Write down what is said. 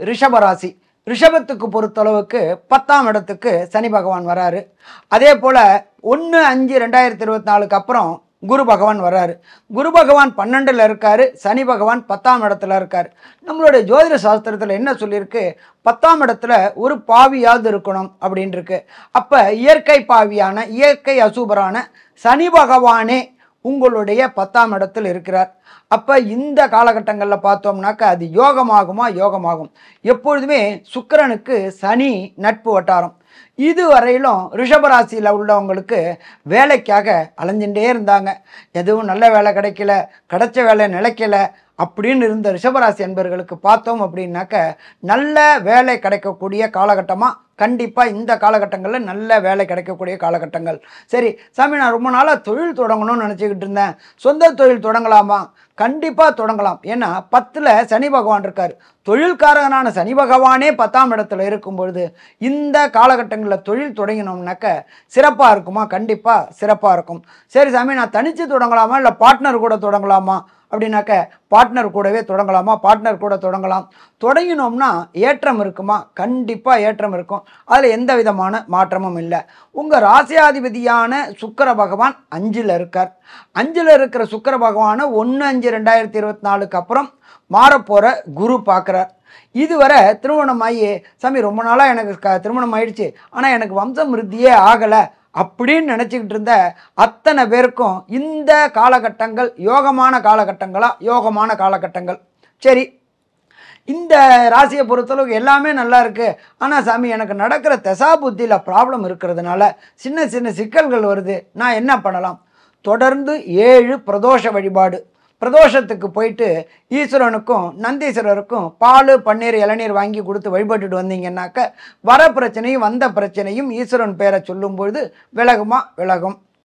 ரிஷபராசி. ரிஷபத்துக்கு பொறுத்தளவுக்கு 10ஆம் இடத்துக்கு சனி பகவான் வராரு. அதே போல் 1/5/2024 அப்புறம் குரு பகவான் வர்றாரு. குரு பகவான் 12ல் இருக்கார், சனி பகவான் 10ஆம் இடத்துல இருக்கார். நம்மளுடைய ஜோதிட சாஸ்திரத்தில் என்ன சொல்லியிருக்கு, 10ஆம் இடத்துல ஒரு பாவியாவது இருக்கணும் அப்படின்னு இருக்கு. அப்போ இயற்கை பாவியான இயற்கை அசூபரான சனி பகவானே உங்களுடைய 10ஆம் இடத்தில் இருக்கிறார். அப்போ இந்த காலகட்டங்களில் பார்த்தோம்னாக்கா அது யோகமாகுமா? யோகமாகும். எப்பொழுதுமே சுக்கிரனுக்கு சனி நட்பு வட்டாரம். இதுவரையிலும் ரிஷபராசியில் உள்ளவங்களுக்கு வேலைக்காக அலைஞ்சுட்டே இருந்தாங்க. எதுவும் நல்ல வேலை கிடைக்கல, கிடைச்ச வேலை நிலைக்கல அப்படின்னு இருந்த ரிஷபராசி அன்பர்களுக்கு பார்த்தோம் அப்படின்னாக்க நல்ல வேலை கிடைக்கக்கூடிய காலகட்டமாக கண்டிப்பாக இந்த காலகட்டங்களில் நல்ல வேலை கிடைக்கக்கூடிய காலகட்டங்கள். சரி சாமி, நான் ரொம்ப நாளாக தொழில் தொடங்கணும்னு நினச்சிக்கிட்டு இருந்தேன், சொந்த தொழில் தொடங்கலாமா? கண்டிப்பாக தொடங்கலாம். ஏன்னா 10ல் சனி பகவான் இருக்கார். தொழில்காரகனான சனி பகவானே 10ஆம் இடத்துல இருக்கும் பொழுது இந்த காலகட்டங்களில் தொழில் தொடங்கினோம்னாக்க சிறப்பாக இருக்குமா? கண்டிப்பாக சிறப்பாக இருக்கும். சரி சாமி, நான் தனித்து தொடங்கலாமா இல்லை பார்ட்னர் கூட தொடங்கலாமா அப்படின்னாக்க பார்ட்னர் கூடவே தொடங்கலாமா? பார்ட்னர் கூட தொடங்கலாம். தொடங்கினோம்னா ஏற்றம் இருக்குமா? கண்டிப்பாக ஏற்றம் இருக்கும். அதில் எந்த விதமான மாற்றமும் இல்லை. உங்கள் ராசியாதிபதியான சுக்கிர பகவான் 5ல் இருக்கார். 5ல் இருக்கிற சுக்கிர பகவானை 1/5/2024 அப்புறம் மாறப்போகிற குரு பார்க்குறார். இதுவரை திருமணமாகி சாமி ரொம்ப நாளாக எனக்கு திருமணம் ஆயிடுச்சு, ஆனால் எனக்கு வம்சம் விருத்தியே ஆகலை அப்படின்னு நினச்சிக்கிட்டு இருந்த அத்தனை பேருக்கும் இந்த காலகட்டங்கள் யோகமான காலகட்டங்களா? யோகமான காலகட்டங்கள். சரி, இந்த ராசியை பொறுத்தளவுக்கு எல்லாமே நல்லா இருக்குது. ஆனால் சாமி, எனக்கு நடக்கிற தசா புத்தியில் ப்ராப்ளம் இருக்கிறதுனால சின்ன சின்ன சிக்கல்கள் வருது, நான் என்ன பண்ணலாம்? தொடர்ந்து 7 பிரதோஷ வழிபாடு. பிரதோஷத்துக்கு போயிட்டு ஈஸ்வரனுக்கும் நந்தீஸ்வரருக்கும் பால் பன்னீர் இளநீர் வாங்கி கொடுத்து வழிபட்டுட்டு வந்தீங்கன்னாக்க வர பிரச்சனையும் வந்த பிரச்சனையும் ஈஸ்வரன் பேரை சொல்லும்பொழுது விலகுமா? விலகும்.